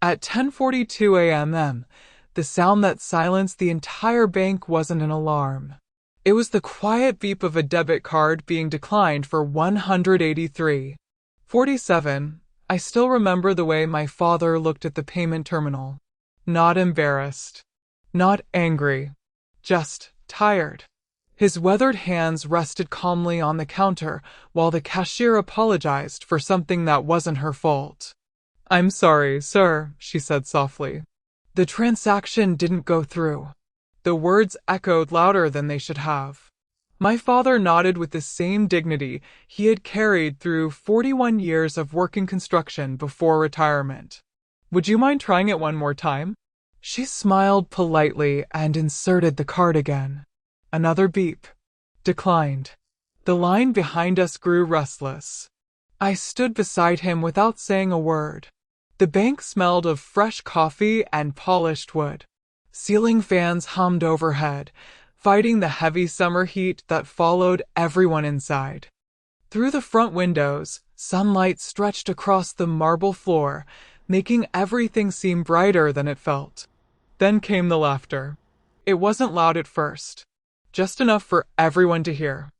At 10:42 a.m., the sound that silenced the entire bank wasn't an alarm. It was the quiet beep of a debit card being declined for 183.47. I still remember the way my father looked at the payment terminal. Not embarrassed. Not angry. Just tired. His weathered hands rested calmly on the counter while the cashier apologized for something that wasn't her fault. "I'm sorry, sir," she said softly. "The transaction didn't go through." The words echoed louder than they should have. My father nodded with the same dignity he had carried through 41 years of working construction before retirement. "Would you mind trying it one more time?" She smiled politely and inserted the card again. Another beep. Declined. The line behind us grew restless. I stood beside him without saying a word. The bank smelled of fresh coffee and polished wood. Ceiling fans hummed overhead, fighting the heavy summer heat that followed everyone inside. Through the front windows, sunlight stretched across the marble floor, making everything seem brighter than it felt. Then came the laughter. It wasn't loud at first. Just enough for everyone to hear.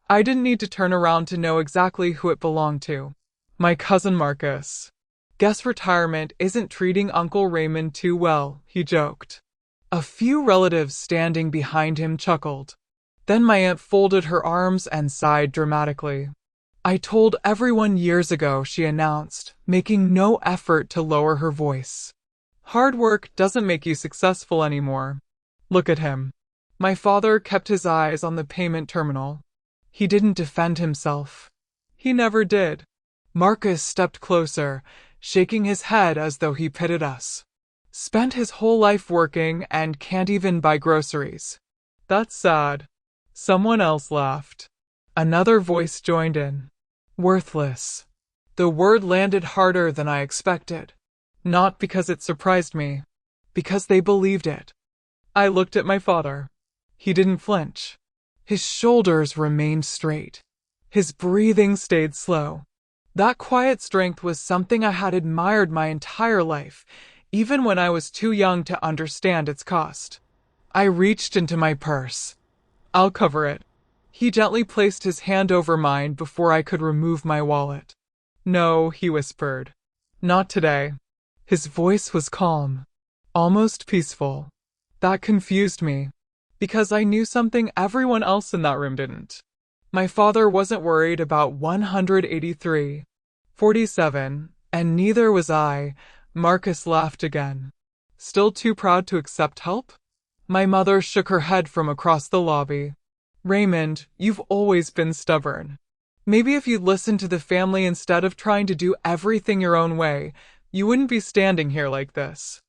I didn't need to turn around to know exactly who it belonged to. My cousin Marcus. "Guess retirement isn't treating Uncle Raymond too well," he joked. A few relatives standing behind him chuckled. Then my aunt folded her arms and sighed dramatically. "I told everyone years ago," she announced, making no effort to lower her voice. "Hard work doesn't make you successful anymore. Look at him." My father kept his eyes on the payment terminal. He didn't defend himself. He never did. Marcus stepped closer, shaking his head as though he pitied us. "Spent his whole life working and can't even buy groceries. That's sad." Someone else laughed. Another voice joined in. "Worthless." The word landed harder than I expected. Not because it surprised me. Because they believed it. I looked at my father. He didn't flinch. His shoulders remained straight. His breathing stayed slow. That quiet strength was something I had admired my entire life, even when I was too young to understand its cost. I reached into my purse. "I'll cover it." He gently placed his hand over mine before I could remove my wallet. "No," he whispered. "Not today." His voice was calm, almost peaceful. That confused me, because I knew something everyone else in that room didn't. My father wasn't worried about 183.47, and neither was I. Marcus laughed again. "Still too proud to accept help?" My mother shook her head from across the lobby. "Raymond, you've always been stubborn. Maybe if you'd listened to the family instead of trying to do everything your own way, you wouldn't be standing here like this."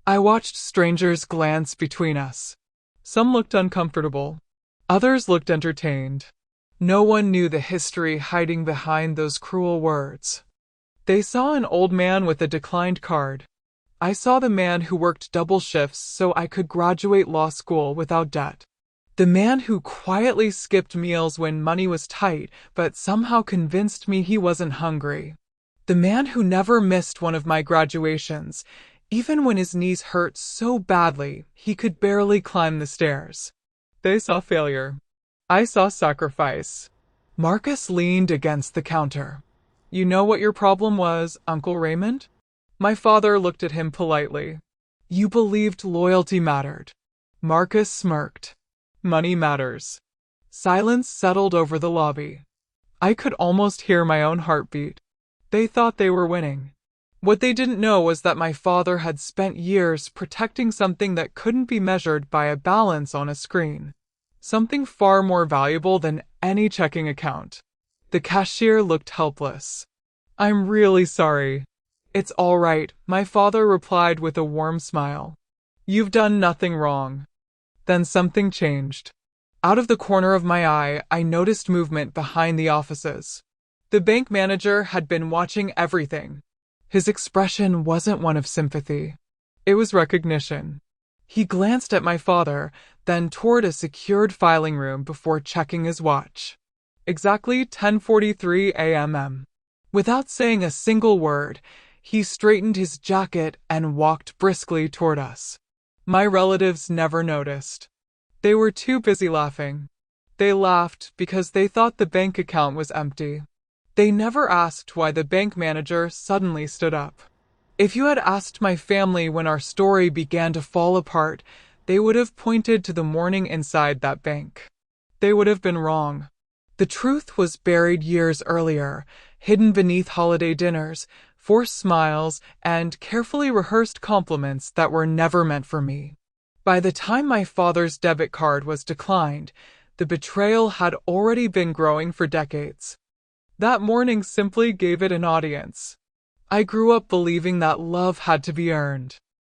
I watched strangers glance between us. Some looked uncomfortable. Others looked entertained. No one knew the history hiding behind those cruel words. They saw an old man with a declined card. I saw the man who worked double shifts so I could graduate law school without debt. The man who quietly skipped meals when money was tight but somehow convinced me he wasn't hungry. The man who never missed one of my graduations, even when his knees hurt so badly he could barely climb the stairs. They saw failure. I saw sacrifice. Marcus leaned against the counter. "You know what your problem was, Uncle Raymond?" My father looked at him politely. "You believed loyalty mattered." Marcus smirked. "Money matters." Silence settled over the lobby. I could almost hear my own heartbeat. They thought they were winning. What they didn't know was that my father had spent years protecting something that couldn't be measured by a balance on a screen. Something far more valuable than any checking account. The cashier looked helpless. "I'm really sorry." "It's all right," my father replied with a warm smile. "You've done nothing wrong." Then something changed. Out of the corner of my eye, I noticed movement behind the offices. The bank manager had been watching everything. His expression wasn't one of sympathy. It was recognition. He glanced at my father, then toward a secured filing room before checking his watch. Exactly 10:43 a.m. Without saying a single word, He straightened his jacket and walked briskly toward us. My relatives never noticed. They were too busy laughing. They laughed because they thought the bank account was empty. They never asked why the bank manager suddenly stood up. If you had asked my family when our story began to fall apart, they would have pointed to the morning inside that bank. They would have been wrong. The truth was buried years earlier, hidden beneath holiday dinners, forced smiles, and carefully rehearsed compliments that were never meant for me. By the time my father's debit card was declined, the betrayal had already been growing for decades. That morning simply gave it an audience. I grew up believing that love had to be earned.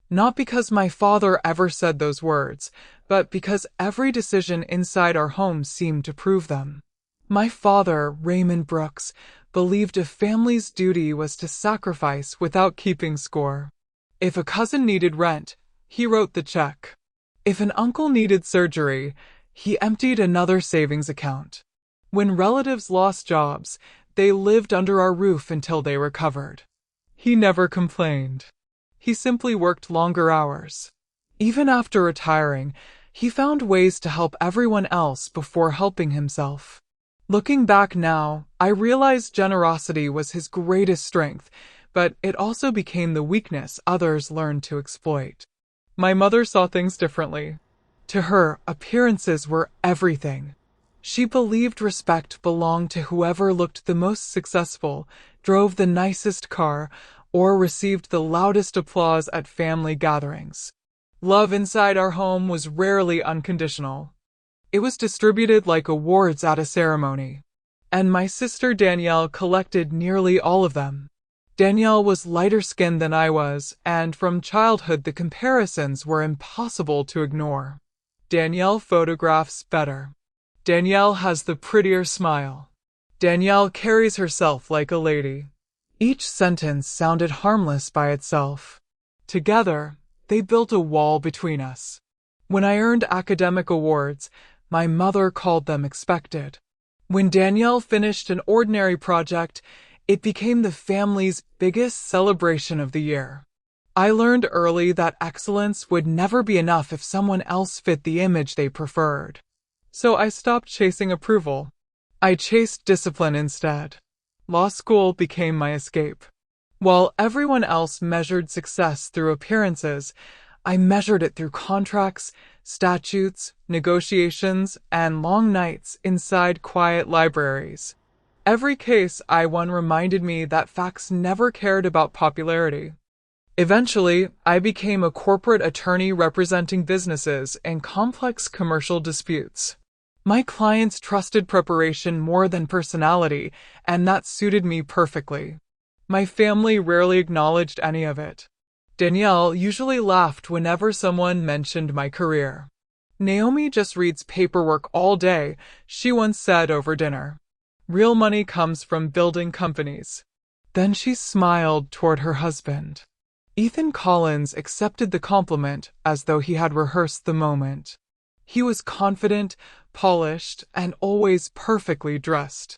Not because my father ever said those words, but because every decision inside our home seemed to prove them. My father, Raymond Brooks, believed a family's duty was to sacrifice without keeping score. If a cousin needed rent, he wrote the check. If an uncle needed surgery, he emptied another savings account. When relatives lost jobs, they lived under our roof until they recovered. He never complained. He simply worked longer hours. Even after retiring, he found ways to help everyone else before helping himself. Looking back now, I realize generosity was his greatest strength, but it also became the weakness others learned to exploit. My mother saw things differently. To her, appearances were everything. She believed respect belonged to whoever looked the most successful, drove the nicest car, or received the loudest applause at family gatherings. Love inside our home was rarely unconditional. It was distributed like awards at a ceremony. And my sister Danielle collected nearly all of them. Danielle was lighter skinned than I was, and from childhood the comparisons were impossible to ignore. Danielle photographs better. Danielle has the prettier smile. Danielle carries herself like a lady. Each sentence sounded harmless by itself. Together, they built a wall between us. When I earned academic awards, my mother called them expected. When Danielle finished an ordinary project, it became the family's biggest celebration of the year. I learned early that excellence would never be enough if someone else fit the image they preferred. So I stopped chasing approval. I chased discipline instead. Law school became my escape. While everyone else measured success through appearances, I measured it through contracts, statutes, negotiations, and long nights inside quiet libraries. Every case I won reminded me that facts never cared about popularity. Eventually, I became a corporate attorney representing businesses in complex commercial disputes. My clients trusted preparation more than personality, and that suited me perfectly. My family rarely acknowledged any of it. Danielle usually laughed whenever someone mentioned my career. "Naomi just reads paperwork all day," she once said over dinner. "Real money comes from building companies." Then she smiled toward her husband. Ethan Collins accepted the compliment as though he had rehearsed the moment. He was confident, polished, and always perfectly dressed.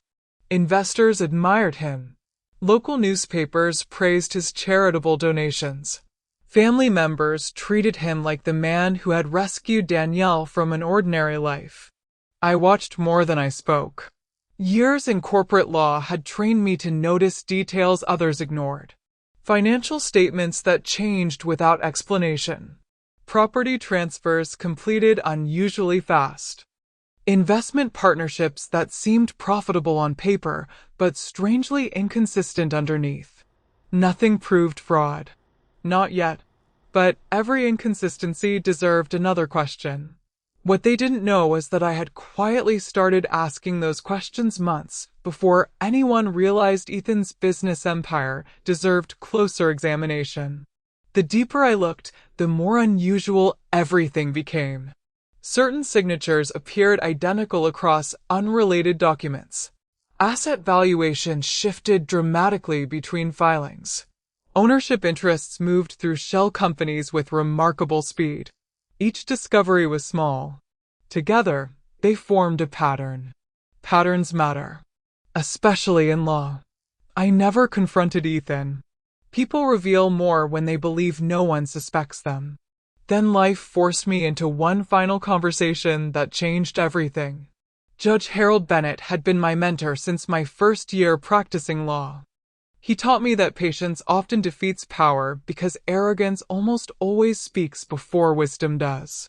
Investors admired him. Local newspapers praised his charitable donations. Family members treated him like the man who had rescued Danielle from an ordinary life. I watched more than I spoke. Years in corporate law had trained me to notice details others ignored. Financial statements that changed without explanation. Property transfers completed unusually fast. Investment partnerships that seemed profitable on paper, but strangely inconsistent underneath. Nothing proved fraud. Not yet. But every inconsistency deserved another question. What they didn't know was that I had quietly started asking those questions months before anyone realized Ethan's business empire deserved closer examination. The deeper I looked, the more unusual everything became. Certain signatures appeared identical across unrelated documents. Asset valuations shifted dramatically between filings. Ownership interests moved through shell companies with remarkable speed. Each discovery was small. Together, they formed a pattern. Patterns matter, especially in law. I never confronted Ethan. People reveal more when they believe no one suspects them. Then life forced me into one final conversation that changed everything. Judge Harold Bennett had been my mentor since my first year practicing law. He taught me that patience often defeats power because arrogance almost always speaks before wisdom does.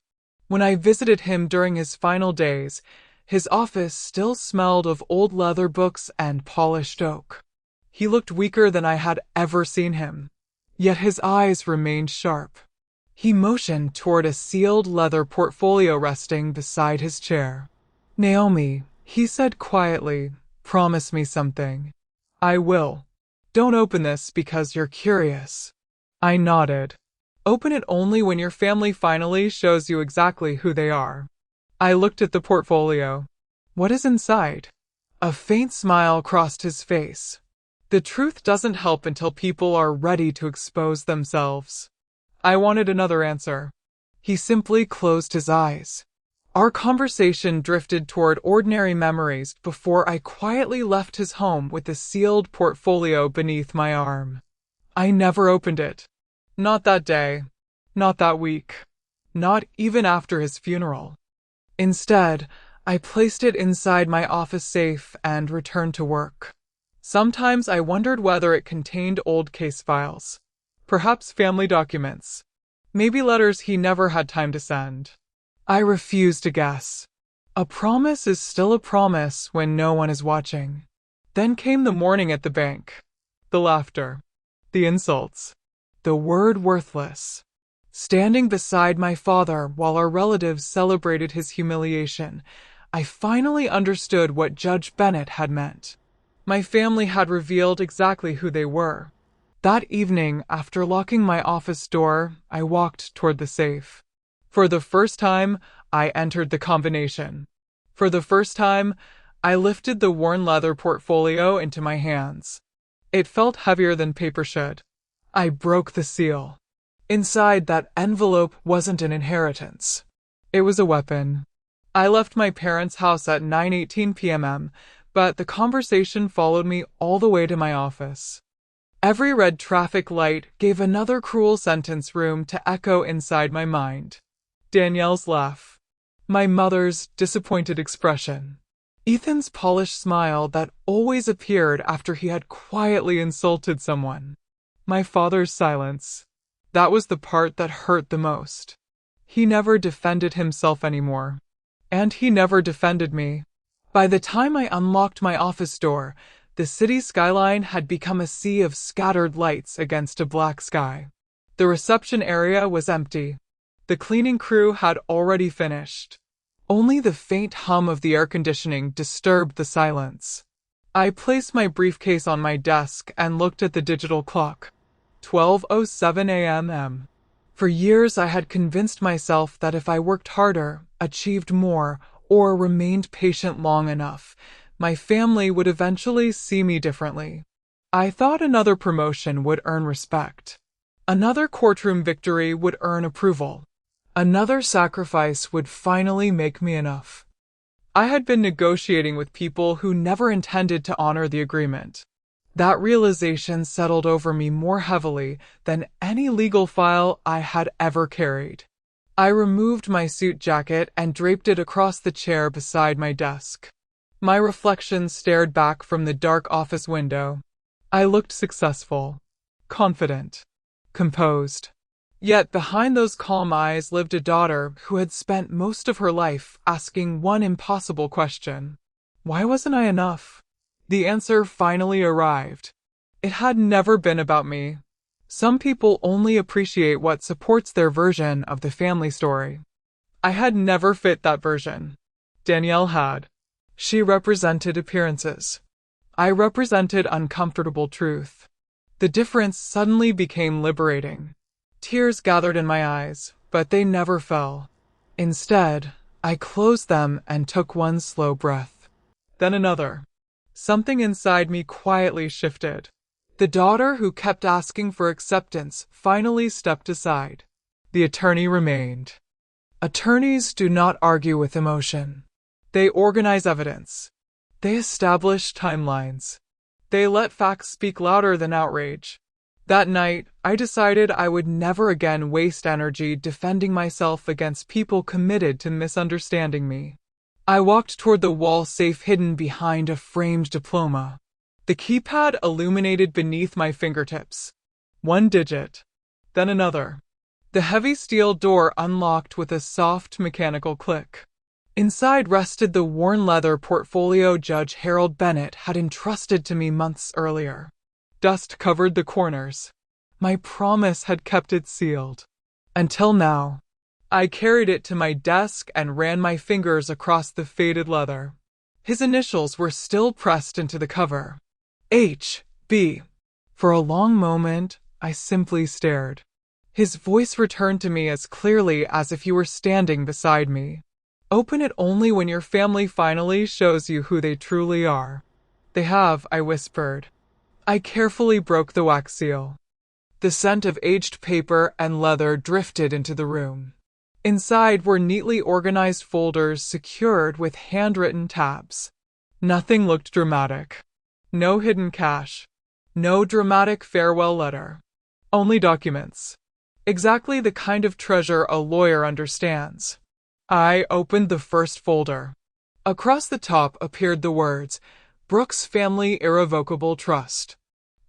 When I visited him during his final days, his office still smelled of old leather books and polished oak. He looked weaker than I had ever seen him, yet his eyes remained sharp. He motioned toward a sealed leather portfolio resting beside his chair. "Naomi," he said quietly, "promise me something." "I will. Don't open this because you're curious." I nodded. "Open it only when your family finally shows you exactly who they are." I looked at the portfolio. "What is inside?" A faint smile crossed his face. "The truth doesn't help until people are ready to expose themselves." I wanted another answer. He simply closed his eyes. Our conversation drifted toward ordinary memories before I quietly left his home with the sealed portfolio beneath my arm. I never opened it. Not that day. Not that week. Not even after his funeral. Instead, I placed it inside my office safe and returned to work. Sometimes I wondered whether it contained old case files. Perhaps family documents. Maybe letters he never had time to send. I refused to guess. A promise is still a promise when no one is watching. Then came the morning at the bank. The laughter. The insults. The word worthless. Standing beside my father while our relatives celebrated his humiliation, I finally understood what Judge Bennett had meant. My family had revealed exactly who they were. That evening, after locking my office door, I walked toward the safe. For the first time, I entered the combination. For the first time, I lifted the worn leather portfolio into my hands. It felt heavier than paper should. I broke the seal. Inside that envelope wasn't an inheritance. It was a weapon. I left my parents' house at 9:18 p.m., but the conversation followed me all the way to my office. Every red traffic light gave another cruel sentence room to echo inside my mind. Danielle's laugh. My mother's disappointed expression. Ethan's polished smile that always appeared after he had quietly insulted someone. My father's silence. That was the part that hurt the most. He never defended himself anymore. And he never defended me. By the time I unlocked my office door, the city skyline had become a sea of scattered lights against a black sky. The reception area was empty. The cleaning crew had already finished. Only the faint hum of the air conditioning disturbed the silence. I placed my briefcase on my desk and looked at the digital clock. 12:07 a.m. For years I had convinced myself that if I worked harder, achieved more, or remained patient long enough, my family would eventually see me differently. I thought another promotion would earn respect. Another courtroom victory would earn approval. Another sacrifice would finally make me enough. I had been negotiating with people who never intended to honor the agreement. That realization settled over me more heavily than any legal file I had ever carried. I removed my suit jacket and draped it across the chair beside my desk. My reflection stared back from the dark office window. I looked successful, confident, composed. Yet behind those calm eyes lived a daughter who had spent most of her life asking one impossible question. Why wasn't I enough? The answer finally arrived. It had never been about me. Some people only appreciate what supports their version of the family story. I had never fit that version. Danielle had. She represented appearances. I represented uncomfortable truth. The difference suddenly became liberating. Tears gathered in my eyes, but they never fell. Instead, I closed them and took one slow breath. Then another. Something inside me quietly shifted. The daughter who kept asking for acceptance finally stepped aside. The attorney remained. Attorneys do not argue with emotion. They organize evidence. They establish timelines. They let facts speak louder than outrage. That night, I decided I would never again waste energy defending myself against people committed to misunderstanding me. I walked toward the wall safe hidden behind a framed diploma. The keypad illuminated beneath my fingertips. One digit, then another. The heavy steel door unlocked with a soft mechanical click. Inside rested the worn leather portfolio Judge Harold Bennett had entrusted to me months earlier. Dust covered the corners. My promise had kept it sealed. Until now. I carried it to my desk and ran my fingers across the faded leather. His initials were still pressed into the cover. H.B. For a long moment, I simply stared. His voice returned to me as clearly as if he were standing beside me. Open it only when your family finally shows you who they truly are. They have, I whispered. I carefully broke the wax seal. The scent of aged paper and leather drifted into the room. Inside were neatly organized folders secured with handwritten tabs. Nothing looked dramatic. No hidden cash. No dramatic farewell letter. Only documents. Exactly the kind of treasure a lawyer understands. I opened the first folder. Across the top appeared the words, Brooks Family Irrevocable Trust.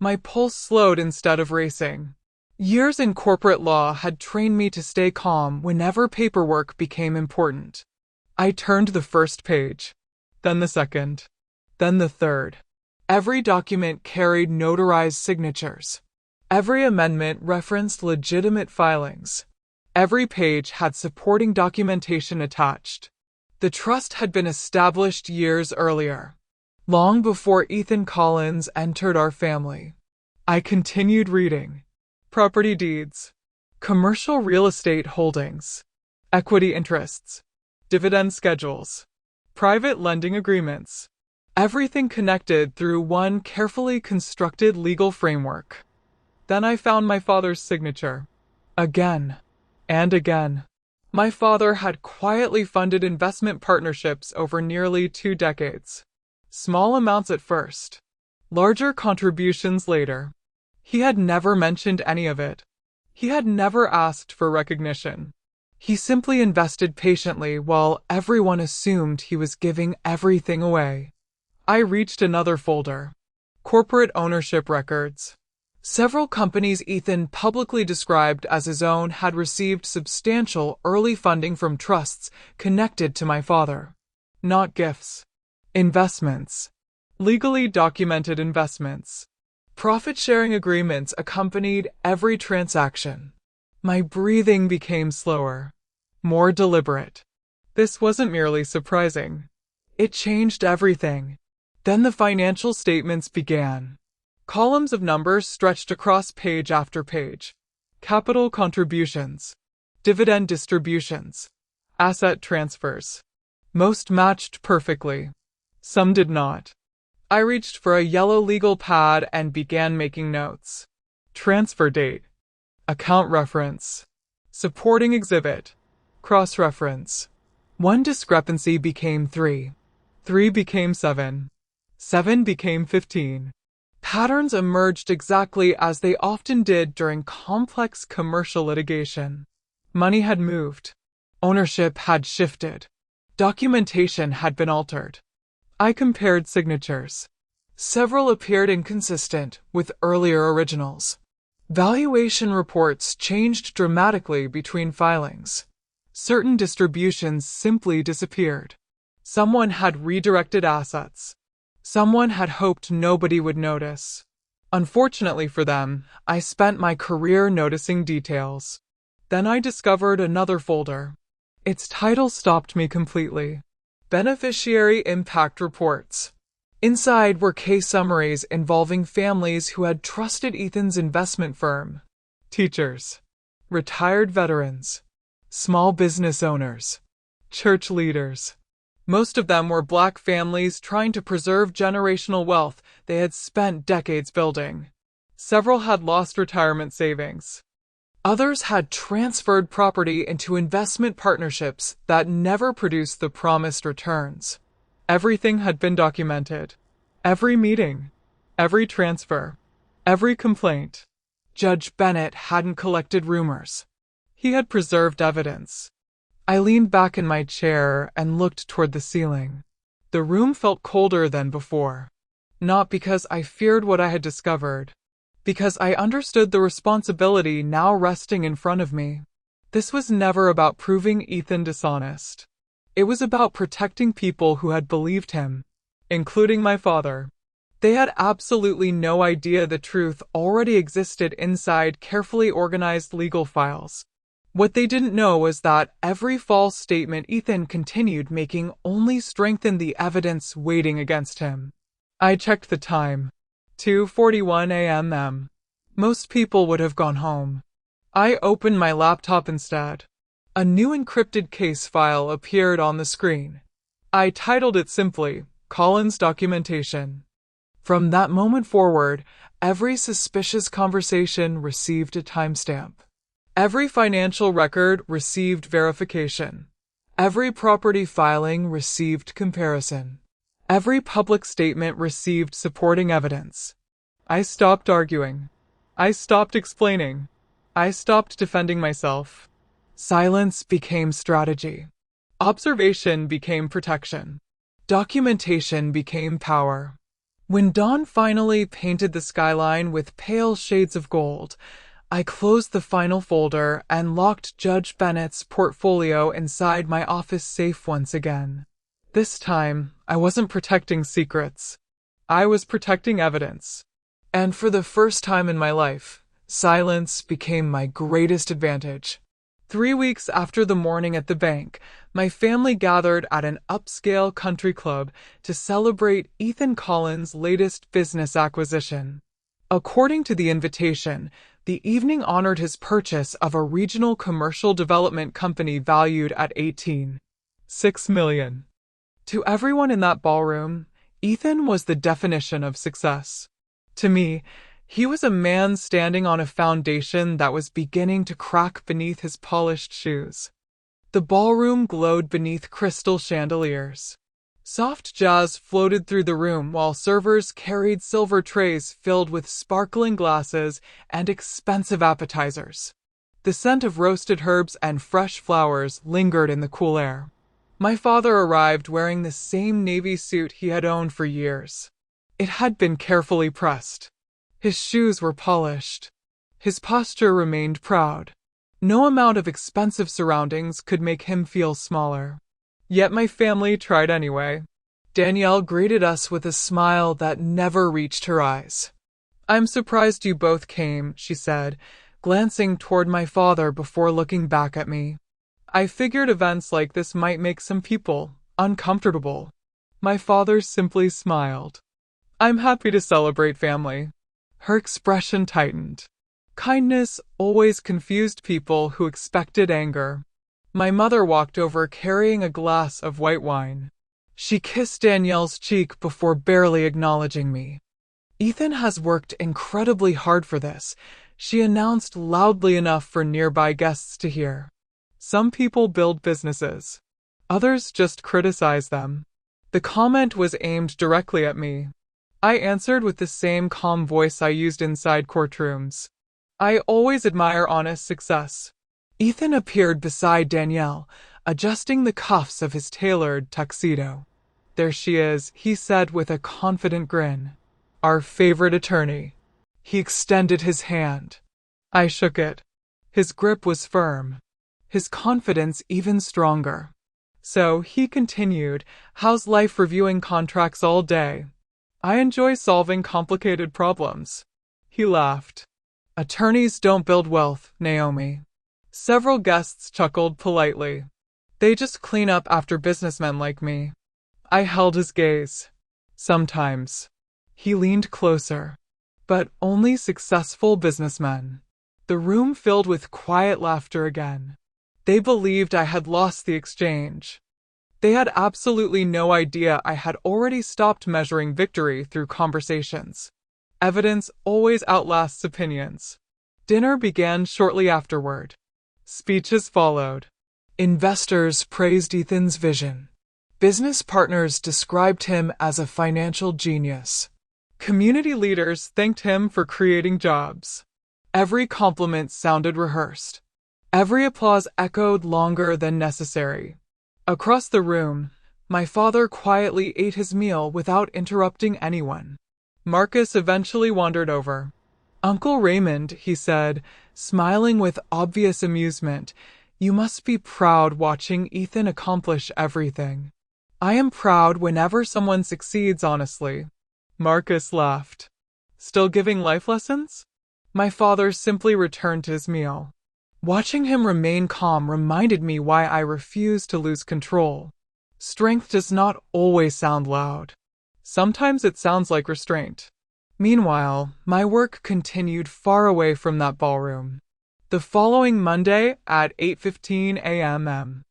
My pulse slowed instead of racing. Years in corporate law had trained me to stay calm whenever paperwork became important. I turned the first page, then the second, then the third. Every document carried notarized signatures. Every amendment referenced legitimate filings. Every page had supporting documentation attached. The trust had been established years earlier, long before Ethan Collins entered our family. I continued reading. Property deeds, commercial real estate holdings, equity interests, dividend schedules, private lending agreements. Everything connected through one carefully constructed legal framework. Then I found my father's signature. Again and again. My father had quietly funded investment partnerships over nearly 2 decades. Small amounts at first, larger contributions later. He had never mentioned any of it. He had never asked for recognition. He simply invested patiently while everyone assumed he was giving everything away. I reached another folder. Corporate ownership records. Several companies Ethan publicly described as his own had received substantial early funding from trusts connected to my father. Not gifts. Investments. Legally documented investments. Profit-sharing agreements accompanied every transaction. My breathing became slower, more deliberate. This wasn't merely surprising. It changed everything. Then the financial statements began. Columns of numbers stretched across page after page. Capital contributions, dividend distributions, asset transfers. Most matched perfectly. Some did not. I reached for a yellow legal pad and began making notes. Transfer date, account reference, supporting exhibit, cross-reference. One discrepancy became 3. 3 became 7. 7 became 15. Patterns emerged exactly as they often did during complex commercial litigation. Money had moved. Ownership had shifted. Documentation had been altered. I compared signatures. Several appeared inconsistent with earlier originals. Valuation reports changed dramatically between filings. Certain distributions simply disappeared. Someone had redirected assets. Someone had hoped nobody would notice. Unfortunately for them, I spent my career noticing details. Then I discovered another folder. Its title stopped me completely. Beneficiary Impact Reports. Inside were case summaries involving families who had trusted Ethan's investment firm. Teachers, retired veterans, small business owners, church leaders. Most of them were Black families trying to preserve generational wealth they had spent decades building. Several had lost retirement savings. Others had transferred property into investment partnerships that never produced the promised returns. Everything had been documented. Every meeting, every transfer, every complaint. Judge Bennett hadn't collected rumors. He had preserved evidence. I leaned back in my chair and looked toward the ceiling. The room felt colder than before. Not because I feared what I had discovered, because I understood the responsibility now resting in front of me. This was never about proving Ethan dishonest. It was about protecting people who had believed him, including my father. They had absolutely no idea the truth already existed inside carefully organized legal files. What they didn't know was that every false statement Ethan continued making only strengthened the evidence weighting against him. I checked the time. 2:41 a.m. Most people would have gone home. I opened my laptop instead. A new encrypted case file appeared on the screen. I titled it simply, Collins Documentation. From that moment forward, every suspicious conversation received a timestamp. Every financial record received verification. Every property filing received comparison. Every public statement received supporting evidence. I stopped arguing. I stopped explaining. I stopped defending myself. Silence became strategy. Observation became protection. Documentation became power. When dawn finally painted the skyline with pale shades of gold, I closed the final folder and locked Judge Bennett's portfolio inside my office safe once again. This time, I wasn't protecting secrets. I was protecting evidence. And for the first time in my life, silence became my greatest advantage. 3 weeks after the morning at the bank, my family gathered at an upscale country club to celebrate Ethan Collins' latest business acquisition. According to the invitation, the evening honored his purchase of a regional commercial development company valued at $18.6 million. To everyone in that ballroom, Ethan was the definition of success. To me, he was a man standing on a foundation that was beginning to crack beneath his polished shoes. The ballroom glowed beneath crystal chandeliers. Soft jazz floated through the room while servers carried silver trays filled with sparkling glasses and expensive appetizers. The scent of roasted herbs and fresh flowers lingered in the cool air. My father arrived wearing the same navy suit he had owned for years. It had been carefully pressed. His shoes were polished. His posture remained proud. No amount of expensive surroundings could make him feel smaller. Yet my family tried anyway. Danielle greeted us with a smile that never reached her eyes. "I'm surprised you both came," she said, glancing toward my father before looking back at me. "I figured events like this might make some people uncomfortable." My father simply smiled. "I'm happy to celebrate family." Her expression tightened. Kindness always confused people who expected anger. My mother walked over carrying a glass of white wine. She kissed Danielle's cheek before barely acknowledging me. "Ethan has worked incredibly hard for this," she announced loudly enough for nearby guests to hear. "Some people build businesses. Others just criticize them." The comment was aimed directly at me. I answered with the same calm voice I used inside courtrooms. "I always admire honest success." Ethan appeared beside Danielle, adjusting the cuffs of his tailored tuxedo. "There she is," he said with a confident grin. "Our favorite attorney." He extended his hand. I shook it. His grip was firm. His confidence even stronger. "So," he continued, "how's life reviewing contracts all day?" "I enjoy solving complicated problems." He laughed. "Attorneys don't build wealth, Naomi." Several guests chuckled politely. "They just clean up after businessmen like me." I held his gaze. "Sometimes." He leaned closer. "But only successful businessmen." The room filled with quiet laughter again. They believed I had lost the exchange. They had absolutely no idea I had already stopped measuring victory through conversations. Evidence always outlasts opinions. Dinner began shortly afterward. Speeches followed. Investors praised Ethan's vision. Business partners described him as a financial genius. Community leaders thanked him for creating jobs. Every compliment sounded rehearsed. Every applause echoed longer than necessary. Across the room, my father quietly ate his meal without interrupting anyone. Marcus eventually wandered over. "Uncle Raymond," he said, smiling with obvious amusement, "you must be proud watching Ethan accomplish everything." "I am proud whenever someone succeeds, honestly." Marcus laughed. "Still giving life lessons?" My father simply returned to his meal. Watching him remain calm reminded me why I refuse to lose control. Strength does not always sound loud. Sometimes it sounds like restraint. Meanwhile, my work continued far away from that ballroom. The following Monday at 8:15 a.m.,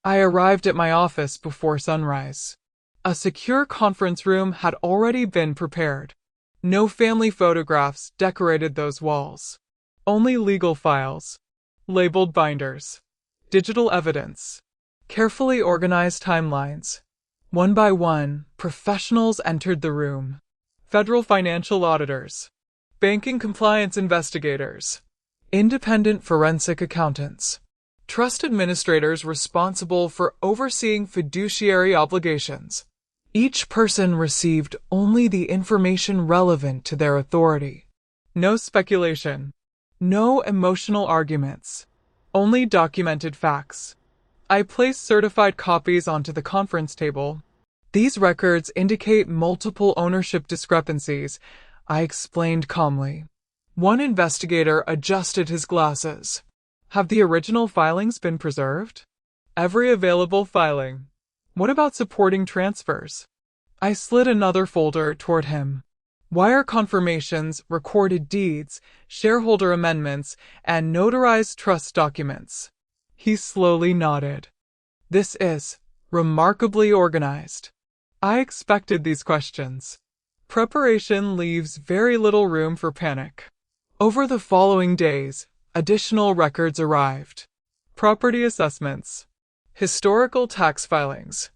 I arrived at my office before sunrise. A secure conference room had already been prepared. No family photographs decorated those walls. Only legal files, labeled binders, digital evidence, carefully organized timelines. One by one, professionals entered the room. Federal financial auditors, banking compliance investigators, independent forensic accountants, trust administrators responsible for overseeing fiduciary obligations. Each person received only the information relevant to their authority. No speculation. No emotional arguments. Only documented facts. I placed certified copies onto the conference table. "These records indicate multiple ownership discrepancies," I explained calmly. One investigator adjusted his glasses. "Have the original filings been preserved?" "Every available filing." "What about supporting transfers?" I slid another folder toward him. "Wire confirmations, recorded deeds, shareholder amendments, and notarized trust documents." He slowly nodded. "This is remarkably organized." I expected these questions. Preparation leaves very little room for panic. Over the following days, additional records arrived. Property assessments, historical tax filings,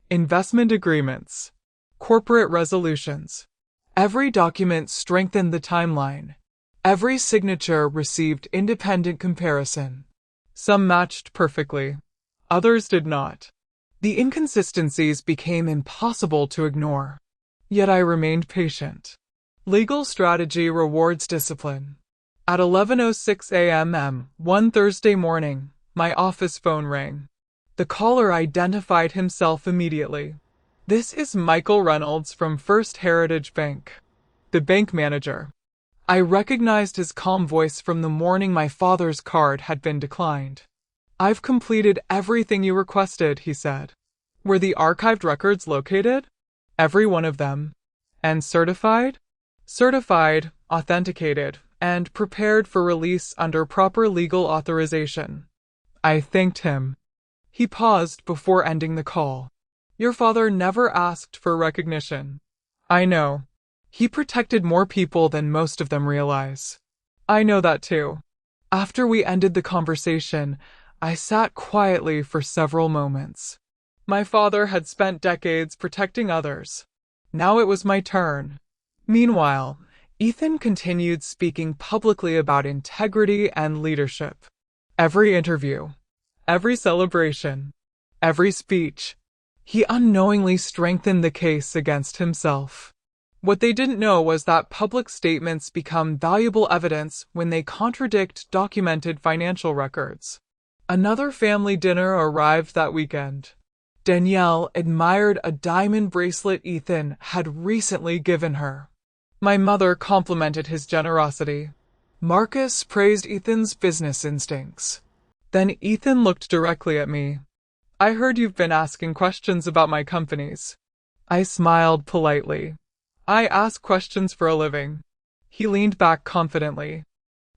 investment agreements, corporate resolutions. Every document strengthened the timeline. Every signature received independent comparison. Some matched perfectly. Others did not. The inconsistencies became impossible to ignore. Yet I remained patient. Legal strategy rewards discipline. At 11:06 a.m. one Thursday morning, my office phone rang. The caller identified himself immediately. "This is Michael Reynolds from First Heritage Bank." The bank manager. I recognized his calm voice from the morning my father's card had been declined. "I've completed everything you requested," he said. "Were the archived records located?" "Every one of them." "And certified?" "Certified, authenticated, and prepared for release under proper legal authorization." I thanked him. He paused before ending the call. "Your father never asked for recognition." "I know. He protected more people than most of them realize." "I know that too." After we ended the conversation, I sat quietly for several moments. My father had spent decades protecting others. Now it was my turn. Meanwhile, Ethan continued speaking publicly about integrity and leadership. Every interview, every celebration, every speech, he unknowingly strengthened the case against himself. What they didn't know was that public statements become valuable evidence when they contradict documented financial records. Another family dinner arrived that weekend. Danielle admired a diamond bracelet Ethan had recently given her. My mother complimented his generosity. Marcus praised Ethan's business instincts. Then Ethan looked directly at me. "I heard you've been asking questions about my companies." I smiled politely. "I ask questions for a living." He leaned back confidently.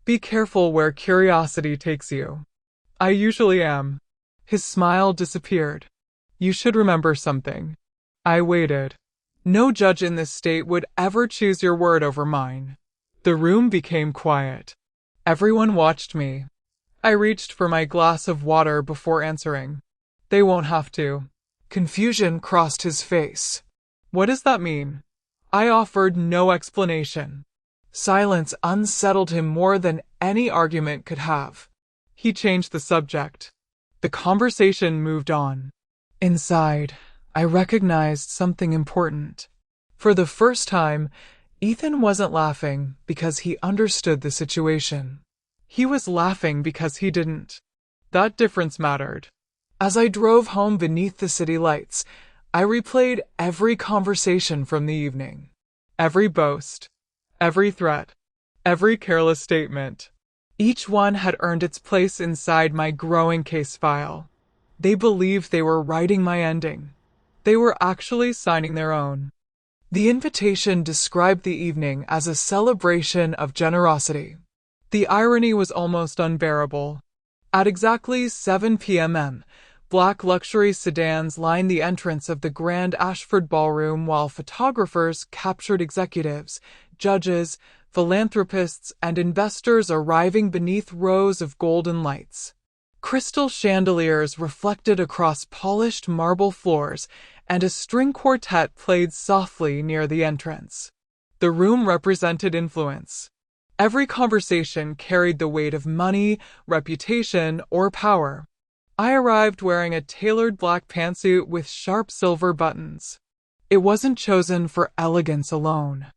"Be careful where curiosity takes you." "I usually am." His smile disappeared. "You should remember something." I waited. No judge in this state would ever choose your word over mine. The room became quiet. Everyone watched me. I reached for my glass of water before answering. "They won't have to." Confusion crossed his face. "What does that mean?" I offered no explanation. Silence unsettled him more than any argument could have. He changed the subject. The conversation moved on. Inside, I recognized something important. For the first time, Ethan wasn't laughing because he understood the situation. He was laughing because he didn't. That difference mattered. As I drove home beneath the city lights, I replayed every conversation from the evening. Every boast, every threat, every careless statement. Each one had earned its place inside my growing case file. They believed they were writing my ending. They were actually signing their own. The invitation described the evening as a celebration of generosity. The irony was almost unbearable. At exactly 7 p.m., black luxury sedans lined the entrance of the Grand Ashford Ballroom while photographers captured executives, judges, philanthropists, and investors arriving beneath rows of golden lights. Crystal chandeliers reflected across polished marble floors, and a string quartet played softly near the entrance. The room represented influence. Every conversation carried the weight of money, reputation, or power. I arrived wearing a tailored black pantsuit with sharp silver buttons. It wasn't chosen for elegance alone.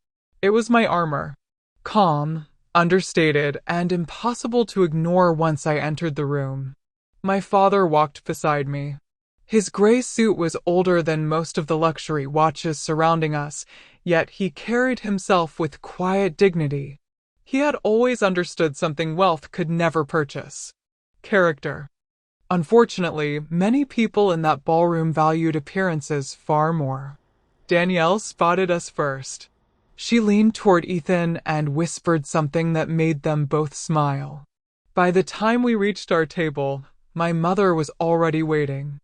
It was my armor. Calm, understated, and impossible to ignore once I entered the room. My father walked beside me. His gray suit was older than most of the luxury watches surrounding us, yet he carried himself with quiet dignity. He had always understood something wealth could never purchase: character. Unfortunately, many people in that ballroom valued appearances far more. Danielle spotted us first. She leaned toward Ethan and whispered something that made them both smile. By the time we reached our table, my mother was already waiting.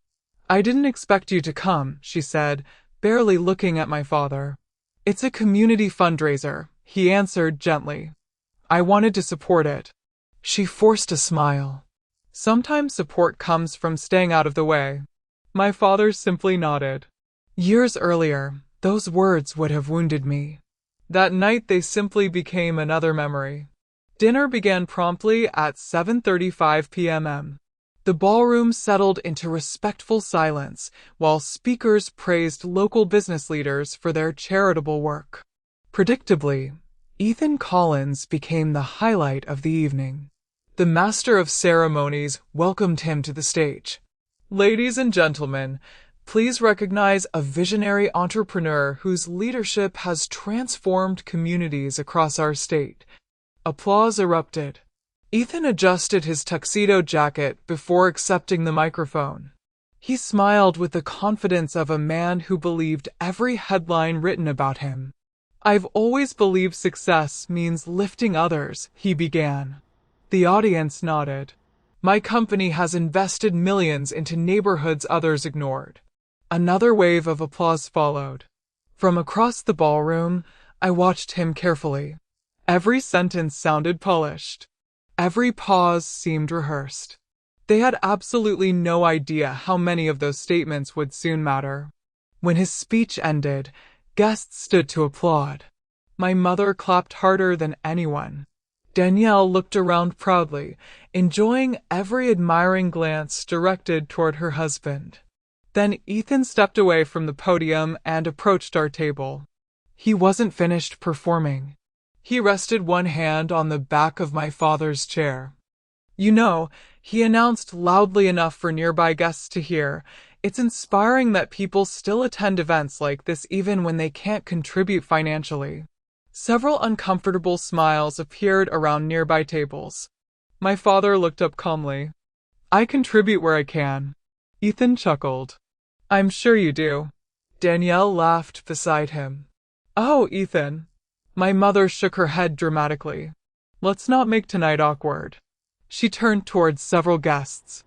"I didn't expect you to come," she said, barely looking at my father. "It's a community fundraiser," he answered gently. "I wanted to support it." She forced a smile. "Sometimes support comes from staying out of the way." My father simply nodded. Years earlier, those words would have wounded me. That night they simply became another memory. Dinner began promptly at 7:35 p.m. The ballroom settled into respectful silence, while speakers praised local business leaders for their charitable work. Predictably, Ethan Collins became the highlight of the evening. The master of ceremonies welcomed him to the stage. "Ladies and gentlemen, please recognize a visionary entrepreneur whose leadership has transformed communities across our state." Applause erupted. Ethan adjusted his tuxedo jacket before accepting the microphone. He smiled with the confidence of a man who believed every headline written about him. "I've always believed success means lifting others," he began. The audience nodded. "My company has invested millions into neighborhoods others ignored." Another wave of applause followed. From across the ballroom, I watched him carefully. Every sentence sounded polished. Every pause seemed rehearsed. They had absolutely no idea how many of those statements would soon matter. When his speech ended, guests stood to applaud. My mother clapped harder than anyone. Danielle looked around proudly, enjoying every admiring glance directed toward her husband. Then Ethan stepped away from the podium and approached our table. He wasn't finished performing. He rested one hand on the back of my father's chair. "You know," he announced loudly enough for nearby guests to hear, "it's inspiring that people still attend events like this even when they can't contribute financially." Several uncomfortable smiles appeared around nearby tables. My father looked up calmly. "I contribute where I can." Ethan chuckled. "I'm sure you do." Danielle laughed beside him. "Oh, Ethan." My mother shook her head dramatically. "Let's not make tonight awkward." She turned towards several guests.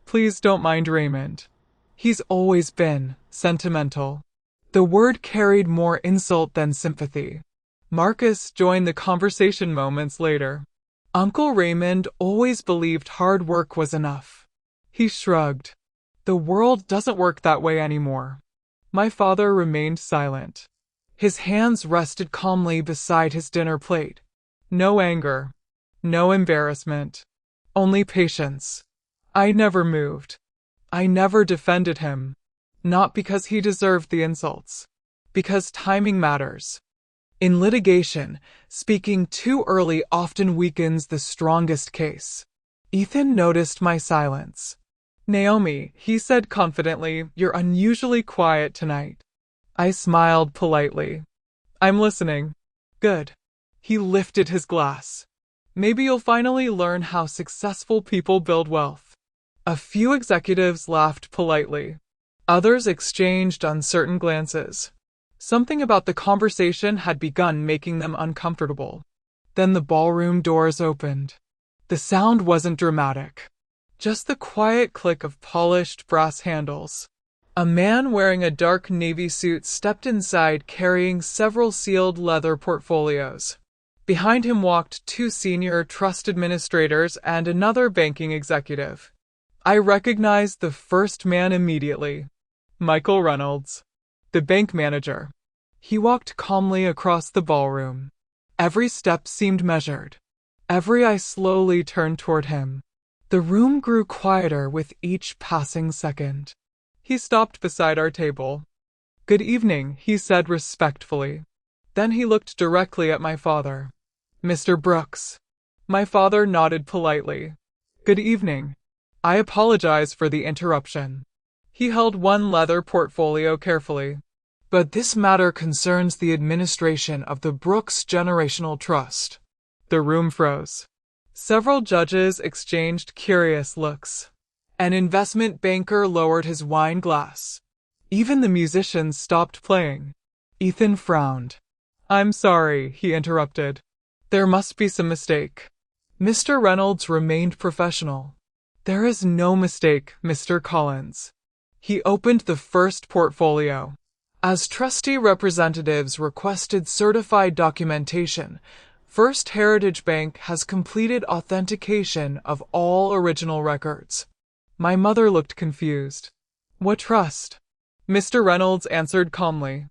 "Please don't mind Raymond. He's always been sentimental." The word carried more insult than sympathy. Marcus joined the conversation moments later. "Uncle Raymond always believed hard work was enough." He shrugged. "The world doesn't work that way anymore." My father remained silent. His hands rested calmly beside his dinner plate. No anger. No embarrassment. Only patience. I never moved. I never defended him. Not because he deserved the insults. Because timing matters. In litigation, speaking too early often weakens the strongest case. Ethan noticed my silence. Naomi, he said confidently, you're unusually quiet tonight. I smiled politely. I'm listening. Good. He lifted his glass. Maybe you'll finally learn how successful people build wealth. A few executives laughed politely. Others exchanged uncertain glances. Something about the conversation had begun making them uncomfortable. Then the ballroom doors opened. The sound wasn't dramatic. Just the quiet click of polished brass handles. A man wearing a dark navy suit stepped inside carrying several sealed leather portfolios. Behind him walked two senior trust administrators and another banking executive. I recognized the first man immediately. Michael Reynolds, the bank manager. He walked calmly across the ballroom. Every step seemed measured. Every eye slowly turned toward him. The room grew quieter with each passing second. He stopped beside our table. Good evening, he said respectfully. Then he looked directly at my father. Mr. Brooks. My father nodded politely. Good evening. I apologize for the interruption. He held one leather portfolio carefully. But this matter concerns the administration of the Brooks Generational Trust. The room froze. Several judges exchanged curious looks. An investment banker lowered his wine glass. Even the musicians stopped playing. Ethan frowned. I'm sorry, he interrupted. There must be some mistake. Mr. Reynolds remained professional. There is no mistake, Mr. Collins. He opened the first portfolio. As trustee representatives requested certified documentation, First Heritage Bank has completed authentication of all original records. My mother looked confused. What trust? Mr. Reynolds answered calmly.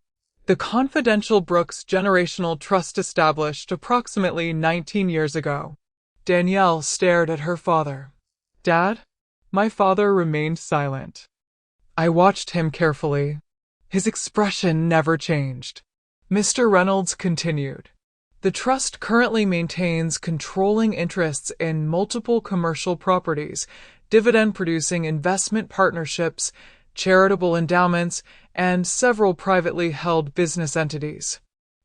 The confidential Brooks Generational Trust established approximately 19 years ago. Danielle stared at her father. Dad? My father remained silent. I watched him carefully. His expression never changed. Mr. Reynolds continued. The trust currently maintains controlling interests in multiple commercial properties, dividend-producing investment partnerships, charitable endowments, and several privately held business entities.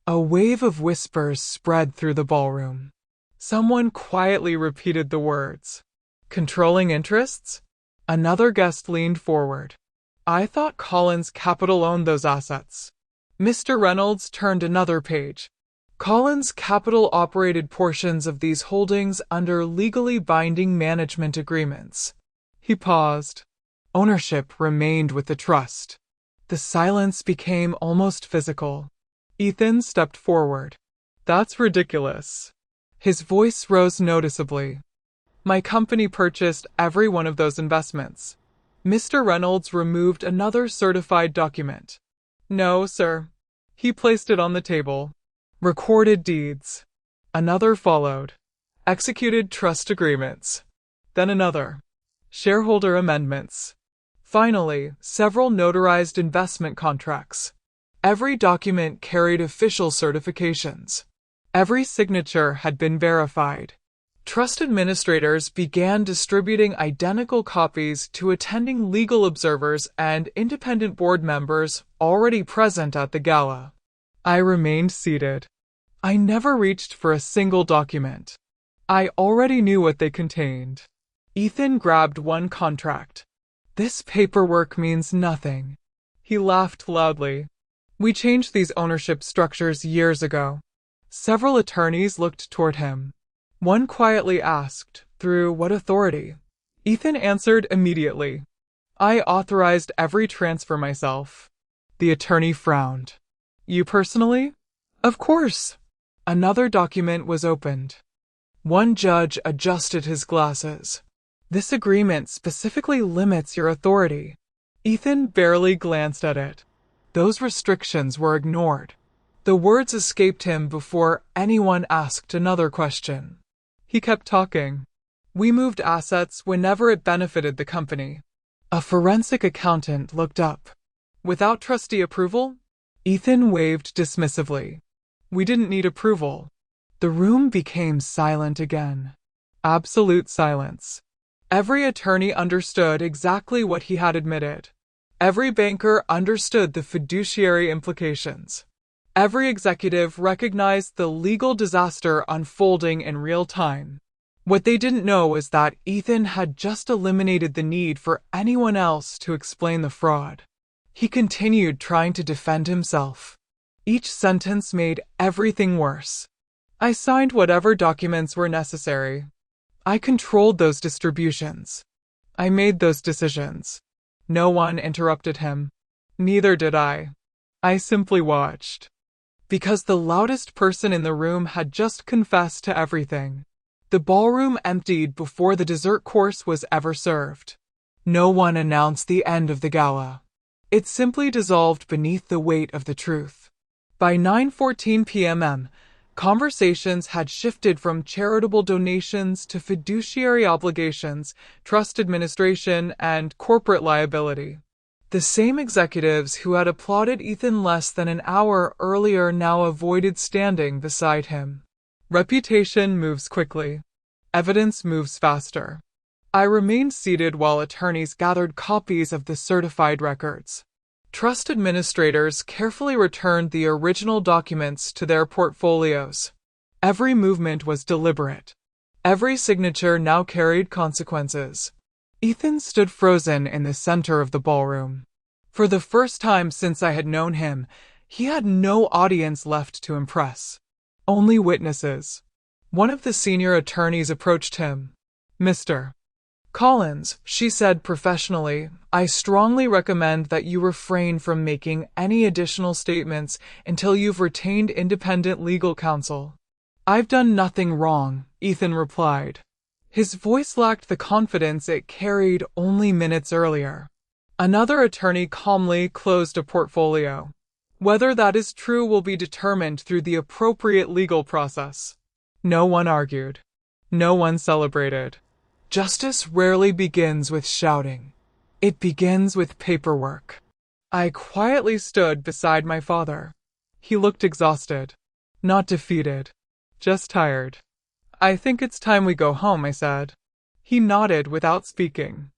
A wave of whispers spread through the ballroom. Someone quietly repeated the words. Controlling interests? Another guest leaned forward. I thought Collins Capital owned those assets. Mr. Reynolds turned another page. Collins Capital operated portions of these holdings under legally binding management agreements. He paused. Ownership remained with the trust. The silence became almost physical. Ethan stepped forward. That's ridiculous. His voice rose noticeably. My company purchased every one of those investments. Mr. Reynolds removed another certified document. No, sir. He placed it on the table. Recorded deeds. Another followed. Executed trust agreements. Then another. Shareholder amendments. Finally, several notarized investment contracts. Every document carried official certifications. Every signature had been verified. Trust administrators began distributing identical copies to attending legal observers and independent board members already present at the gala. I remained seated. I never reached for a single document. I already knew what they contained. Ethan grabbed one contract. This paperwork means nothing. He laughed loudly. We changed these ownership structures years ago. Several attorneys looked toward him. One quietly asked, through what authority? Ethan answered immediately. I authorized every transfer myself. The attorney frowned. You personally? Of course. Another document was opened. One judge adjusted his glasses. This agreement specifically limits your authority. Ethan barely glanced at it. Those restrictions were ignored. The words escaped him before anyone asked another question. He kept talking. We moved assets whenever it benefited the company. A forensic accountant looked up. Without trustee approval? Ethan waved dismissively. We didn't need approval. The room became silent again. Absolute silence. Every attorney understood exactly what he had admitted. Every banker understood the fiduciary implications. Every executive recognized the legal disaster unfolding in real time. What they didn't know was that Ethan had just eliminated the need for anyone else to explain the fraud. He continued trying to defend himself. Each sentence made everything worse. I signed whatever documents were necessary. I controlled those distributions. I made those decisions. No one interrupted him. Neither did I. I simply watched. Because the loudest person in the room had just confessed to everything. The ballroom emptied before the dessert course was ever served. No one announced the end of the gala. It simply dissolved beneath the weight of the truth. By 9:14 p.m., conversations had shifted from charitable donations to fiduciary obligations, trust administration, and corporate liability. The same executives who had applauded Ethan less than an hour earlier now avoided standing beside him. Reputation moves quickly. Evidence moves faster. I remained seated while attorneys gathered copies of the certified records. Trust administrators carefully returned the original documents to their portfolios. Every movement was deliberate. Every signature now carried consequences. Ethan stood frozen in the center of the ballroom. For the first time since I had known him, he had no audience left to impress. Only witnesses. One of the senior attorneys approached him. Mr. Collins, she said professionally, I strongly recommend that you refrain from making any additional statements until you've retained independent legal counsel. I've done nothing wrong, Ethan replied. His voice lacked the confidence it carried only minutes earlier. Another attorney calmly closed a portfolio. Whether that is true will be determined through the appropriate legal process. No one argued. No one celebrated. Justice rarely begins with shouting. It begins with paperwork. I quietly stood beside my father. He looked exhausted. Not defeated. Just tired. I think it's time we go home, I said. He nodded without speaking.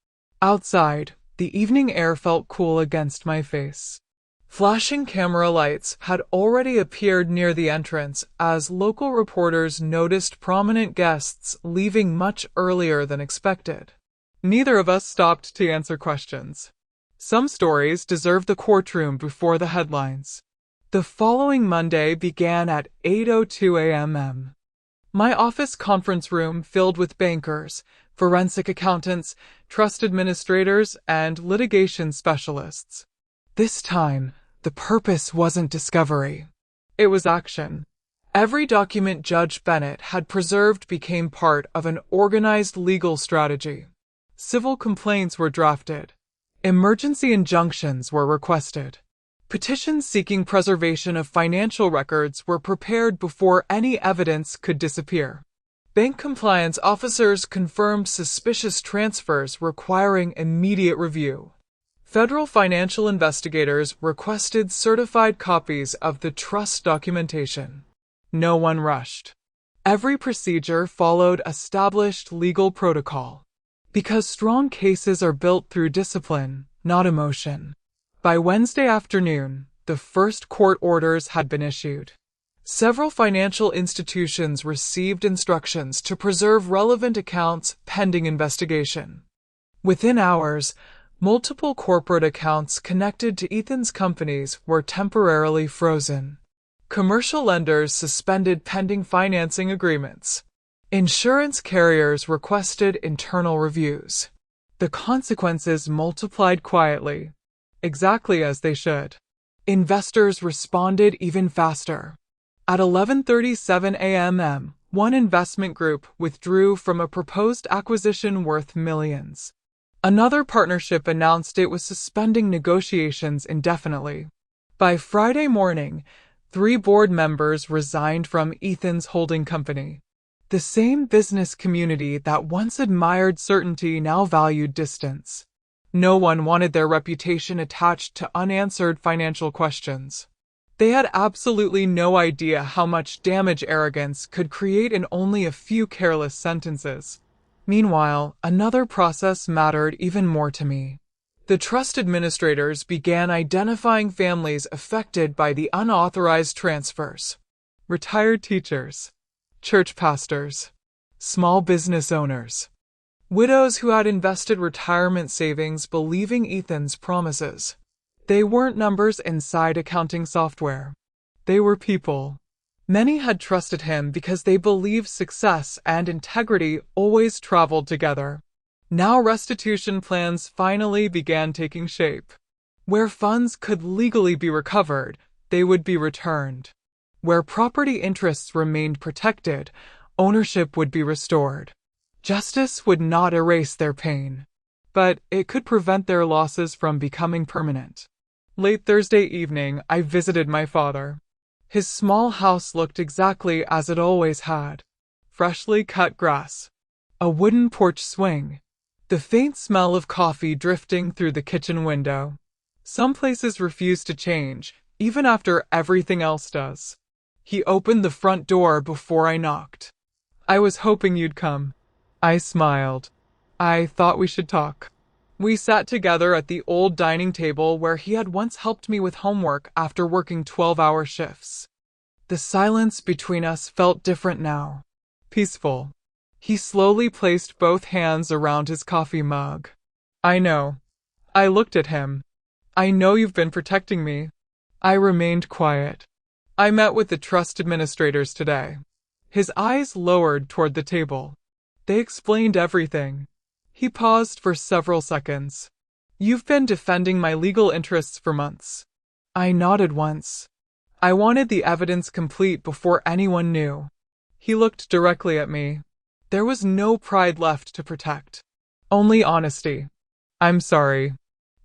Outside, the evening air felt cool against my face. Flashing camera lights had already appeared near the entrance as local reporters noticed prominent guests leaving much earlier than expected. Neither of us stopped to answer questions. Some stories deserve the courtroom before the headlines. The following Monday began at 8:02 a.m. My office conference room filled with bankers, forensic accountants, trust administrators, and litigation specialists. This time, the purpose wasn't discovery. It was action. Every document Judge Bennett had preserved became part of an organized legal strategy. Civil complaints were drafted. Emergency injunctions were requested. Petitions seeking preservation of financial records were prepared before any evidence could disappear. Bank compliance officers confirmed suspicious transfers requiring immediate review. Federal financial investigators requested certified copies of the trust documentation. No one rushed. Every procedure followed established legal protocol. Because strong cases are built through discipline, not emotion. By Wednesday afternoon, the first court orders had been issued. Several financial institutions received instructions to preserve relevant accounts pending investigation. Within hours, multiple corporate accounts connected to Ethan's companies were temporarily frozen. Commercial lenders suspended pending financing agreements. Insurance carriers requested internal reviews. The consequences multiplied quietly, exactly as they should. Investors responded even faster. At 11:37 a.m., one investment group withdrew from a proposed acquisition worth millions. Another partnership announced it was suspending negotiations indefinitely. By Friday morning, 3 board members resigned from Ethan's holding company. The same business community that once admired certainty now valued distance. No one wanted their reputation attached to unanswered financial questions. They had absolutely no idea how much damage arrogance could create in only a few careless sentences. Meanwhile, another process mattered even more to me. The trust administrators began identifying families affected by the unauthorized transfers. Retired teachers, church pastors, small business owners, widows who had invested retirement savings believing Ethan's promises. They weren't numbers inside accounting software. They were people. Many had trusted him because they believed success and integrity always traveled together. Now restitution plans finally began taking shape. Where funds could legally be recovered, they would be returned. Where property interests remained protected, ownership would be restored. Justice would not erase their pain, but it could prevent their losses from becoming permanent. Late Thursday evening, I visited my father. His small house looked exactly as it always had. Freshly cut grass, a wooden porch swing, the faint smell of coffee drifting through the kitchen window. Some places refuse to change, even after everything else does. He opened the front door before I knocked. "I was hoping you'd come." I smiled. "I thought we should talk." We sat together at the old dining table where he had once helped me with homework after working 12-hour shifts. The silence between us felt different now. Peaceful. He slowly placed both hands around his coffee mug. "I know." I looked at him. "I know you've been protecting me." I remained quiet. "I met with the trust administrators today." His eyes lowered toward the table. "They explained everything." He paused for several seconds. "You've been defending my legal interests for months." I nodded once. I wanted the evidence complete before anyone knew. He looked directly at me. There was no pride left to protect. Only honesty. "I'm sorry."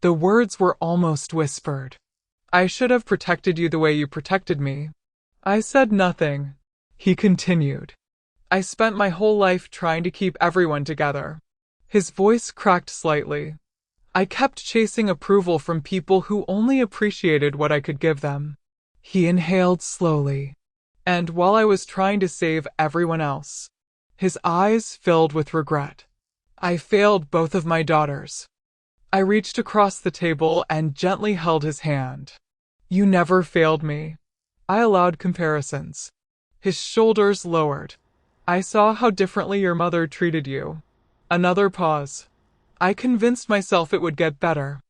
The words were almost whispered. "I should have protected you the way you protected me." I said nothing. He continued. "I spent my whole life trying to keep everyone together." His voice cracked slightly. "I kept chasing approval from people who only appreciated what I could give them." He inhaled slowly. "And while I was trying to save everyone else." His eyes filled with regret. "I failed both of my daughters." I reached across the table and gently held his hand. "You never failed me." I allowed comparisons. His shoulders lowered. "I saw how differently your mother treated you." Another pause. I convinced myself it would get better.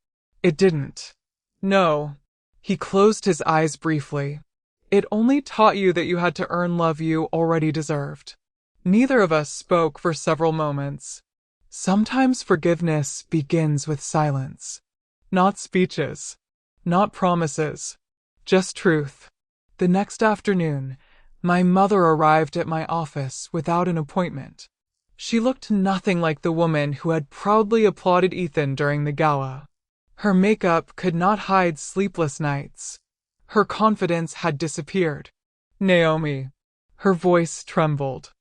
It didn't. "No." He closed his eyes briefly. "It only taught you that you had to earn love you already deserved." Neither of us spoke for several moments. Sometimes forgiveness begins with silence. Not speeches. Not promises. Just truth. The next afternoon, my mother arrived at my office without an appointment. She looked nothing like the woman who had proudly applauded Ethan during the gala. Her makeup could not hide sleepless nights. Her confidence had disappeared. "Naomi." Her voice trembled.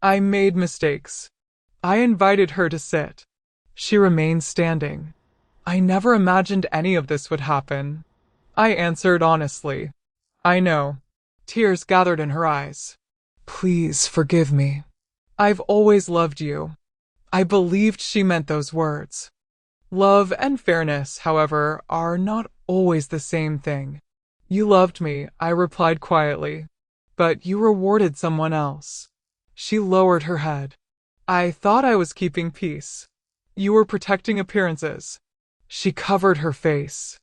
"I made mistakes." I invited her to sit. She remained standing. "I never imagined any of this would happen." I answered honestly. "I know." Tears gathered in her eyes. "Please forgive me. I've always loved you." I believed she meant those words. Love and fairness, however, are not always the same thing. "You loved me," I replied quietly. "But you rewarded someone else." She lowered her head. "I thought I was keeping peace. You were protecting appearances." She covered her face.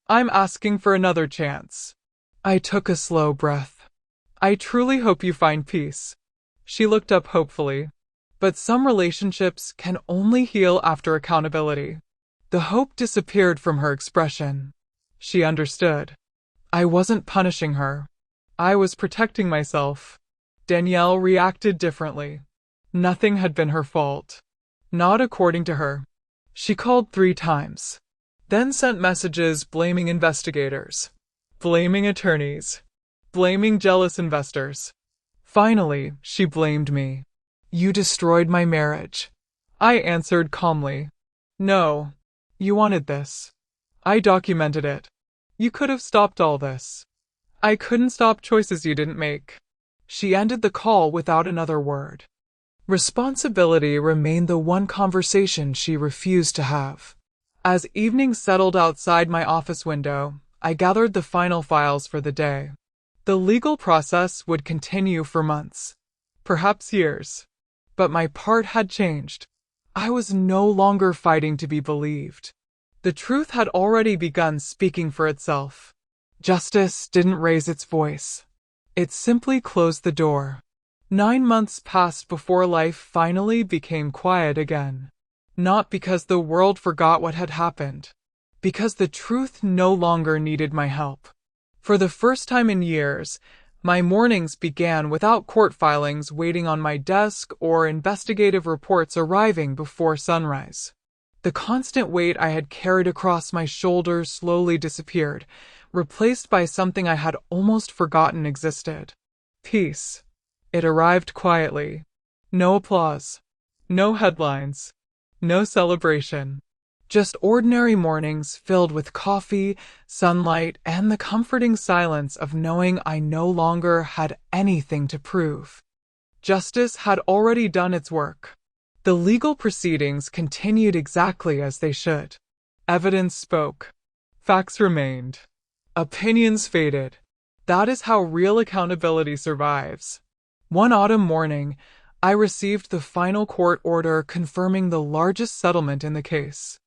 "I'm asking for another chance." I took a slow breath. "I truly hope you find peace." She looked up hopefully. But some relationships can only heal after accountability. The hope disappeared from her expression. She understood. I wasn't punishing her. I was protecting myself. Danielle reacted differently. Nothing had been her fault. Not according to her. She called 3 times. Then sent messages blaming investigators. Blaming attorneys. blaming jealous investors. Finally, she blamed me. You destroyed my marriage. I answered calmly. No. You wanted this. I documented it. You could have stopped all this. I couldn't stop choices you didn't make. She ended the call without another word. Responsibility remained the one conversation she refused to have. As evening settled outside my office window, I gathered the final files for the day. The legal process would continue for months, perhaps years. But my part had changed. I was no longer fighting to be believed. The truth had already begun speaking for itself. Justice didn't raise its voice. It simply closed the door. 9 months passed before life finally became quiet again. Not because the world forgot what had happened. Because the truth no longer needed my help. For the first time in years, my mornings began without court filings waiting on my desk or investigative reports arriving before sunrise. The constant weight I had carried across my shoulders slowly disappeared, replaced by something I had almost forgotten existed. Peace. It arrived quietly. No applause. No headlines. No celebration. Just ordinary mornings filled with coffee, sunlight, and the comforting silence of knowing I no longer had anything to prove. Justice had already done its work. The legal proceedings continued exactly as they should. Evidence spoke. Facts remained. Opinions faded. That is how real accountability survives. One autumn morning, I received the final court order confirming the largest settlement in the case.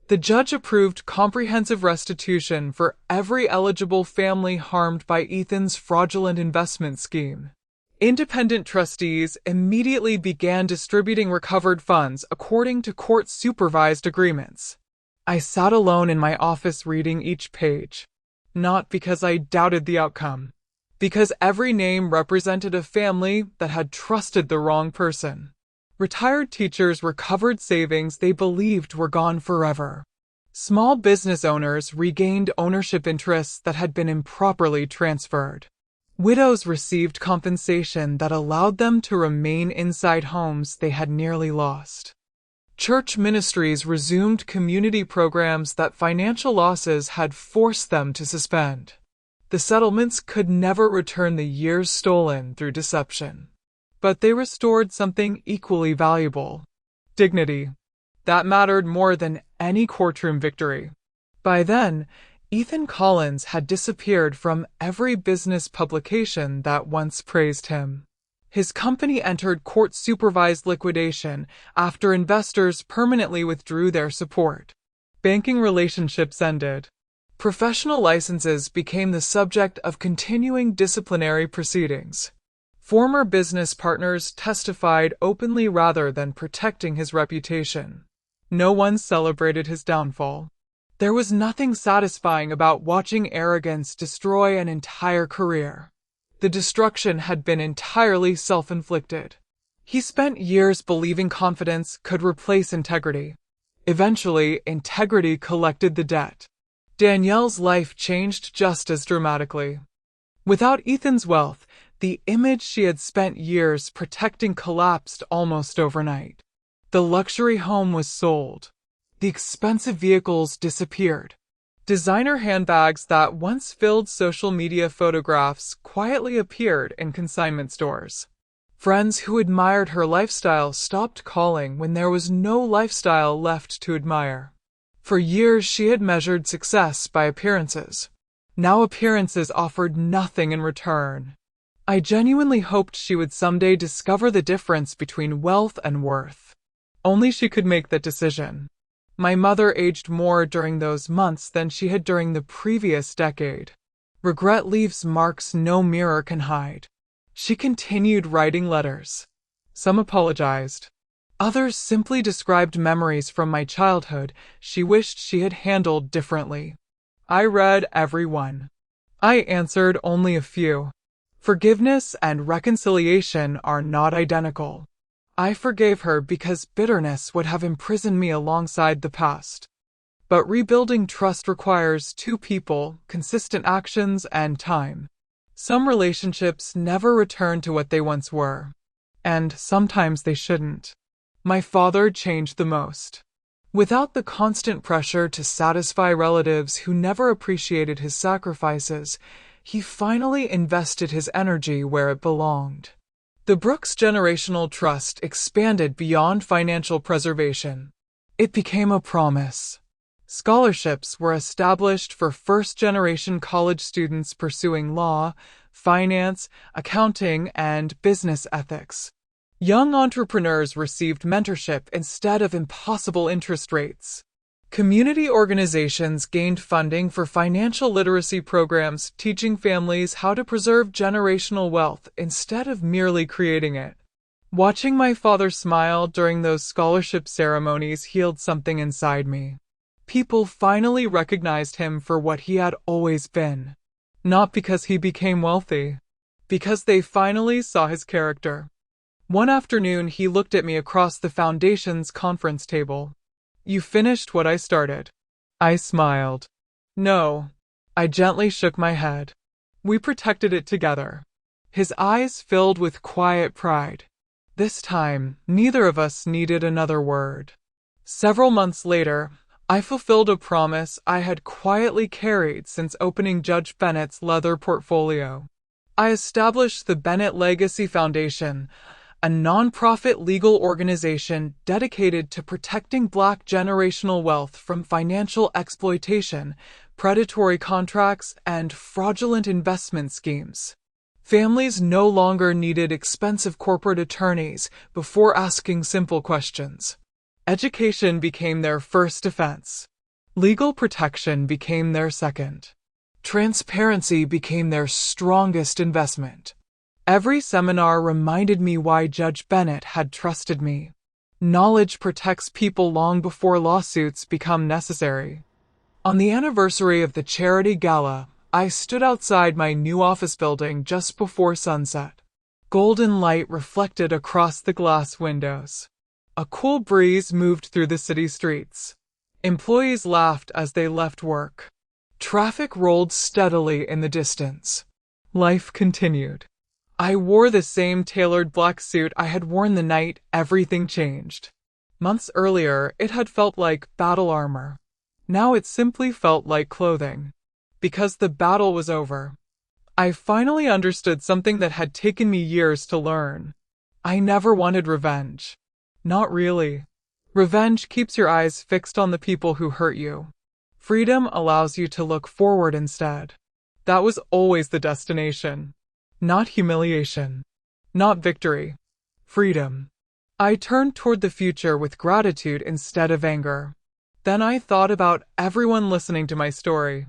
The judge approved comprehensive restitution for every eligible family harmed by Ethan's fraudulent investment scheme. Independent trustees immediately began distributing recovered funds according to court-supervised agreements. I sat alone in my office reading each page. Not because I doubted the outcome. Because every name represented a family that had trusted the wrong person. Retired teachers recovered savings they believed were gone forever. Small business owners regained ownership interests that had been improperly transferred. Widows received compensation that allowed them to remain inside homes they had nearly lost. Church ministries resumed community programs that financial losses had forced them to suspend. The settlements could never return the years stolen through deception. But they restored something equally valuable. Dignity. That mattered more than any courtroom victory. By then, Ethan Collins had disappeared from every business publication that once praised him. His company entered court-supervised liquidation after investors permanently withdrew their support. Banking relationships ended. Professional licenses became the subject of continuing disciplinary proceedings. Former business partners testified openly rather than protecting his reputation. No one celebrated his downfall. There was nothing satisfying about watching arrogance destroy an entire career. The destruction had been entirely self-inflicted. He spent years believing confidence could replace integrity. Eventually, integrity collected the debt. Danielle's life changed just as dramatically. Without Ethan's wealth, the image she had spent years protecting collapsed almost overnight. The luxury home was sold. The expensive vehicles disappeared. Designer handbags that once filled social media photographs quietly appeared in consignment stores. Friends who admired her lifestyle stopped calling when there was no lifestyle left to admire. For years she had measured success by appearances. Now appearances offered nothing in return. I genuinely hoped she would someday discover the difference between wealth and worth. Only she could make that decision. My mother aged more during those months than she had during the previous decade. Regret leaves marks no mirror can hide. She continued writing letters. Some apologized. Others simply described memories from my childhood she wished she had handled differently. I read every one. I answered only a few. Forgiveness and reconciliation are not identical. I forgave her because bitterness would have imprisoned me alongside the past. But rebuilding trust requires two people, consistent actions, and time. Some relationships never return to what they once were. And sometimes they shouldn't. My father changed the most. Without the constant pressure to satisfy relatives who never appreciated his sacrifices, he finally invested his energy where it belonged. The Brooks Generational Trust expanded beyond financial preservation. It became a promise. Scholarships were established for first-generation college students pursuing law, finance, accounting, and business ethics. Young entrepreneurs received mentorship instead of impossible interest rates. Community organizations gained funding for financial literacy programs teaching families how to preserve generational wealth instead of merely creating it. Watching my father smile during those scholarship ceremonies healed something inside me. People finally recognized him for what he had always been. Not because he became wealthy. Because they finally saw his character. One afternoon, he looked at me across the foundation's conference table. "You finished what I started." I smiled. "No." I gently shook my head. "We protected it together." His eyes filled with quiet pride. This time, neither of us needed another word. Several months later, I fulfilled a promise I had quietly carried since opening Judge Bennett's leather portfolio. I established the Bennett Legacy Foundation, a nonprofit legal organization dedicated to protecting Black generational wealth from financial exploitation, predatory contracts, and fraudulent investment schemes. Families no longer needed expensive corporate attorneys before asking simple questions. Education became their first defense. Legal protection became their second. Transparency became their strongest investment. Every seminar reminded me why Judge Bennett had trusted me. Knowledge protects people long before lawsuits become necessary. On the anniversary of the charity gala, I stood outside my new office building just before sunset. Golden light reflected across the glass windows. A cool breeze moved through the city streets. Employees laughed as they left work. Traffic rolled steadily in the distance. Life continued. I wore the same tailored black suit I had worn the night everything changed. Months earlier, it had felt like battle armor. Now it simply felt like clothing. Because the battle was over. I finally understood something that had taken me years to learn. I never wanted revenge. Not really. Revenge keeps your eyes fixed on the people who hurt you. Freedom allows you to look forward instead. That was always the destination. Not humiliation. Not victory. Freedom. I turned toward the future with gratitude instead of anger. Then I thought about everyone listening to my story.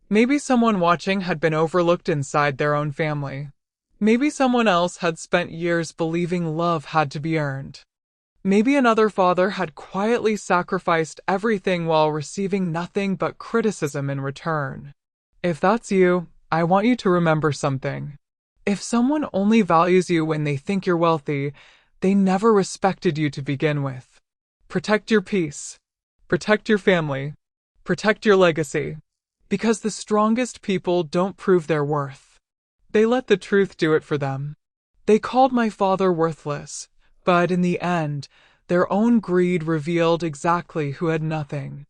Maybe someone watching had been overlooked inside their own family. Maybe someone else had spent years believing love had to be earned. Maybe another father had quietly sacrificed everything while receiving nothing but criticism in return. If that's you, I want you to remember something. If someone only values you when they think you're wealthy, they never respected you to begin with. Protect your peace. Protect your family. Protect your legacy. Because the strongest people don't prove their worth. They let the truth do it for them. They called my father worthless, but in the end, their own greed revealed exactly who had nothing.